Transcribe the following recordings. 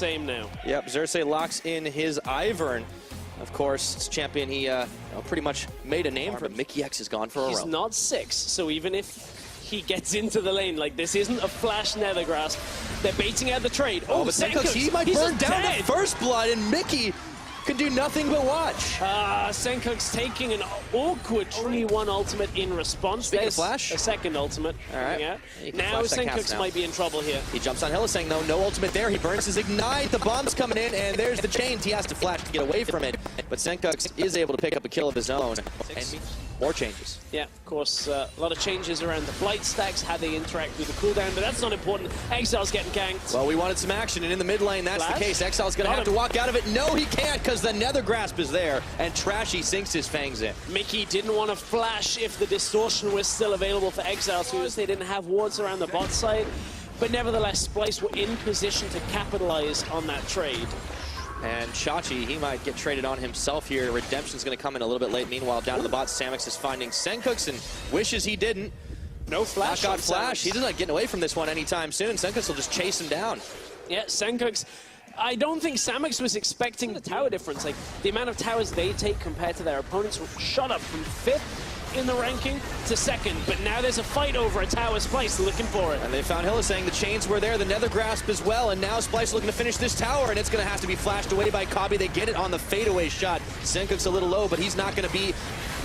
same now. Yep, Xerxes locks in his Ivern. Of course, it's champion he pretty much made a name for. Mickey X is gone for a row. He's not 6, so even if he gets into the lane, like this isn't a flash nether grasp. They're baiting out the trade. Oh, but Senkox, he might burn down the first blood, and Mickey can do nothing but watch. Senkox taking an awkward tree 1 ultimate in response. Speaking There's of flash, a second ultimate. All right. Yeah. Now Senkox might be in trouble here. He jumps on Hylissang though, no ultimate there. He burns his ignite. The bomb's coming in, and there's the chains. He has to flash to get away from it, but Senkox is able to pick up a kill of his own. And more changes. Yeah, of course, a lot of changes around the blight stacks, how they interact with the cooldown, but that's not important. Exile's getting ganked. Well, we wanted some action, and in the mid lane, that's the case. Exile's going to have to walk out of it. No, he can't, because the nether grasp is there, and Trashy sinks his fangs in. Mickey didn't want to flash if the distortion was still available for Exile, so they didn't have wards around the bot side. But nevertheless, Splyce were in position to capitalize on that trade. And Chachi, he might get traded on himself here. Redemption's going to come in a little bit late. Meanwhile, down to the bot, Samix is finding Senkox and wishes he didn't. No flash. Not got flash. He's not getting away from this one anytime soon. Senkox will just chase him down. Yeah, Senkox. I don't think Samix was expecting the tower difference. Like, the amount of towers they take compared to their opponents shot up from 5th in the ranking to 2nd, but now there's a fight over a tower. Splyce looking for it. And they found Hylissang. The chains were there, the nether grasp as well, and now Splyce looking to finish this tower, and it's going to have to be flashed away by Kabi. They get it on the fadeaway shot. Senkox a little low, but he's not going to be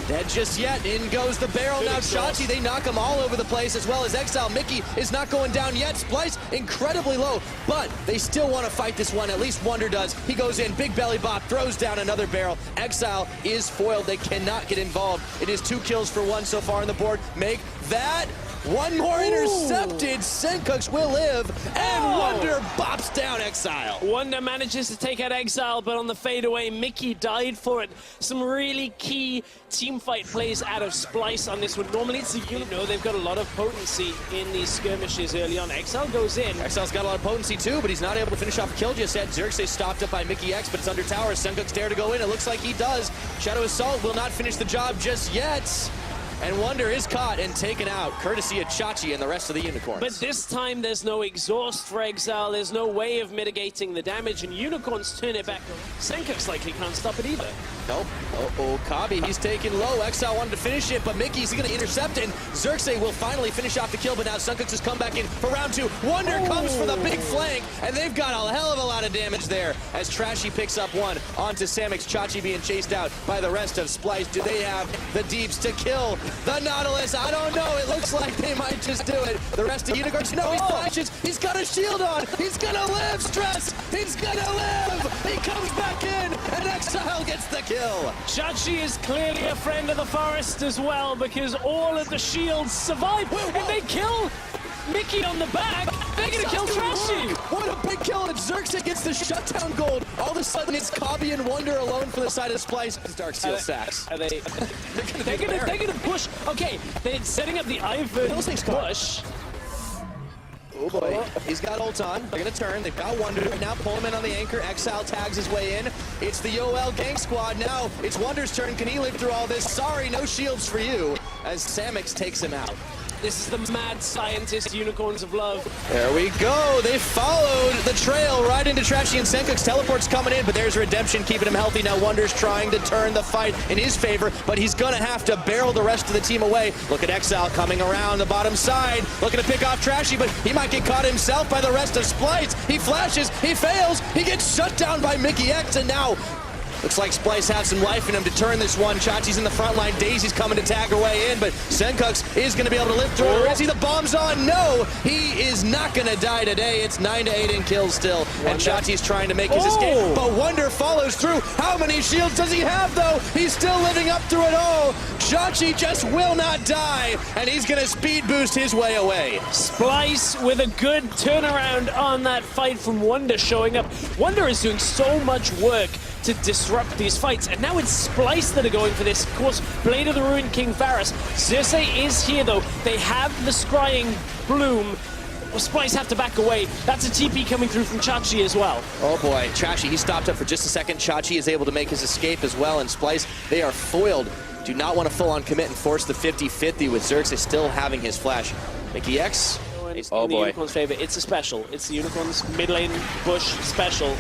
dead just yet. In goes the barrel. Now Chachi, they knock him all over the place, as well as Exile. Mickey is not going down yet. Splyce incredibly low, but they still want to fight this one. At least Wonder does. He goes in, big belly bop, throws down another barrel. Exile is foiled. They cannot get involved. It is 2 kills for 1 so far on the board. Make that one more intercepted. Senkox will live, and Wonder bops down Exile. Wonder manages to take out Exile, but on the fadeaway, Mickey died for it. Some really key team fight plays out of Splyce on this one. Normally it's a unit. No, they've got a lot of potency in these skirmishes early on. Exile goes in. Exile's got a lot of potency too, but he's not able to finish off a kill just yet. Xerxes stopped up by Mickey X, but it's under tower. Senkox dare to go in. It looks like he does. Shadow Assault will not finish the job just yet. And Wonder is caught and taken out, courtesy of Chachi and the rest of the Unicorns. But this time, there's no exhaust for Exile. There's no way of mitigating the damage, and Unicorns turn it back. Senkox likely can't stop it either. Nope. Uh-oh, Kabi, he's taken low. Exile wanted to finish it, but Mickey's going to intercept it, and Xerxes will finally finish off the kill, but now Senkox has come back in for round 2. Wonder comes for the big flank, and they've got a hell of a lot of damage there as Trashy picks up 1 onto Samix. Chachi being chased out by the rest of Splyce. Do they have the deeps to kill the Nautilus? I don't know. It looks like they might just do it. The rest of Unicorns, no, he flashes. He's got a shield on. He's going to live, Stress. He's going to live. He comes back in, and Exile gets the kill. Chachi is clearly a friend of the forest as well, because all of the shields survive, and they kill Mickey on the back. They're going to kill Trashy. What a big kill, and Xerxes gets the shutdown gold. All of a sudden, it's Kabi and Wonder alone for the side of Splyce. Dark Seal stacks. Are they? They're gonna push. Okay, they're setting up the Ivern push. Oh boy, he's got ult on. They're gonna turn. They've got Wonder. Now pull him in on the anchor. Exile tags his way in. It's the UOL gang squad. Now it's Wonder's turn. Can he live through all this? Sorry, no shields for you, as Samix takes him out. This is the mad scientist Unicorns of Love. There we go. They followed the trail right into Trashy and Senkox. Teleport's coming in, but there's Redemption keeping him healthy. Now Wonder's trying to turn the fight in his favor, but he's going to have to barrel the rest of the team away. Look at Exile coming around the bottom side, looking to pick off Trashy, but he might get caught himself by the rest of Splyce. He flashes, he fails, he gets shut down by Mickey X, and now looks like Splyce has some life in him to turn this one. Chachi's in the front line. Daisy's coming to tag her way in, but Senkox is going to be able to live through it. Is he? The bomb's on? No! He is not going to die today. It's 9-8 in kills still, and Chachi's trying to make his escape, but Wonder follows through. How many shields does he have, though? He's still living up through it all. Chachi just will not die, and he's going to speed boost his way away. Splyce with a good turnaround on that fight from Wonder showing up. Wonder is doing so much work to disrupt these fights, and now it's Splyce that are going for this. Of course, Blade of the Ruined King Varus. Xerxes is here, though. They have the Scrying Bloom. Splyce have to back away. That's a TP coming through from Chachi as well. Oh boy, Chachi, he stopped up for just a second. Chachi is able to make his escape as well, and Splyce, they are foiled. Do not want to full-on commit and force the 50-50 with Xerxes still having his flash. Mickey X in Oh the boy. Unicorn's favor. It's a special. It's the Unicorn's mid lane bush special.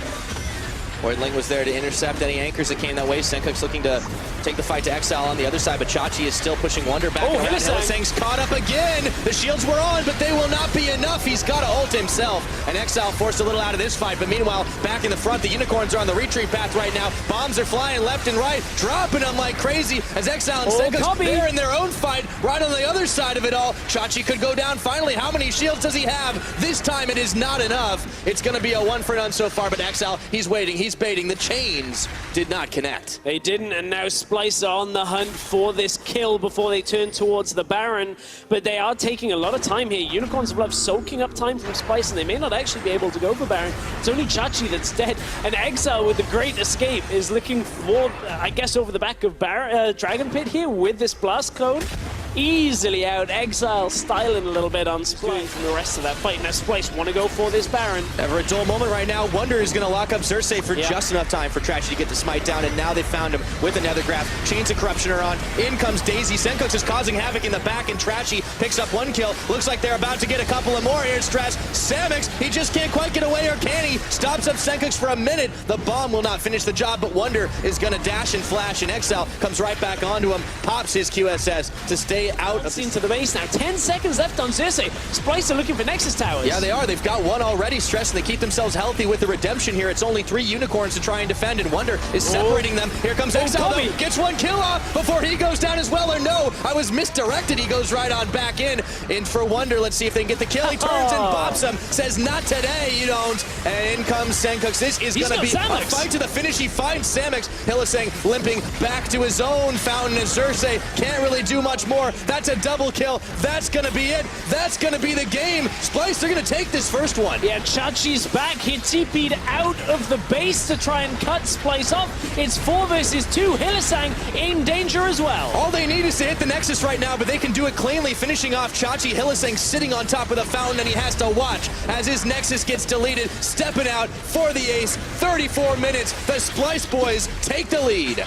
Voidling was there to intercept any anchors that came that way. Senkuk's looking to take the fight to Exile on the other side, but Chachi is still pushing Wonder back around. Hylissang's caught up again. The shields were on, but they will not be enough. He's got to ult himself. And Exile forced a little out of this fight, but meanwhile, back in the front, the Unicorns are on the retreat path right now. Bombs are flying left and right, dropping them like crazy as Exile and Senkuk's there in their own fight right on the other side of it all. Chachi could go down finally. How many shields does he have? This time it is not enough. It's going to be a 1-for-none so far, but Exile, he's waiting. He's baiting. The chains did not connect. They didn't, and now Splyce are on the hunt for this kill before they turn towards the Baron, but they are taking a lot of time here. Unicorns of Love soaking up time from Splyce, and they may not actually be able to go for Baron. It's only Chachi that's dead, and Exile with the great escape is looking for, I guess, over the back of Dragon Pit here with this blast cone. Easily out. Exile styling a little bit on Splyce and the rest of that fight. Now Splyce want to go for this Baron. Ever a dull moment right now. Wonder is going to lock up Xerxes for just enough time for Tragedy to get the smite down, and now they found him with another grab. Chains of Corruption are on. In comes Daisy. Senkuk's is causing havoc in the back, and Trashy picks up 1 kill. Looks like they're about to get a couple of more. Here's Trash. Samix, he just can't quite get away, or can he? Stops up Senkuk's for a minute. The bomb will not finish the job, but Wonder is going to dash and flash, and Exile comes right back onto him, pops his QSS to stay out of into the base now. 10 seconds left on Xerxes. Splyce are looking for Nexus towers. Yeah, they are. They've got one already stressed, and they keep themselves healthy with the redemption here. It's only 3 Unicorns to try and defend, and Wonder is separating them. Here comes Exile, though. Gets 1 kill off before he goes down as well, or no, I was misdirected. He goes right on back in for Wonder. Let's see if they can get the kill. He turns and bops him, says, not today, you don't. And in comes Senkuk's. This is going to be a fight to the finish. He finds Samix. Hylissang limping back to his own fountain, and Xerxes can't really do much more. That's a double kill. That's going to be it. That's going to be the game. Splyce, they're going to take this first one. Yeah, Chachi's back. He TP'd out of the base to try and cut Splyce off. It's 4 versus 2. Hylissang in danger as well. All they need is to hit the Nexus right now, but they can do it cleanly, finishing off Chachi. Hylissang sitting on top of the fountain, and he has to watch as his Nexus gets deleted. Stepping out for the ace. 34 minutes. The Splyce boys take the lead.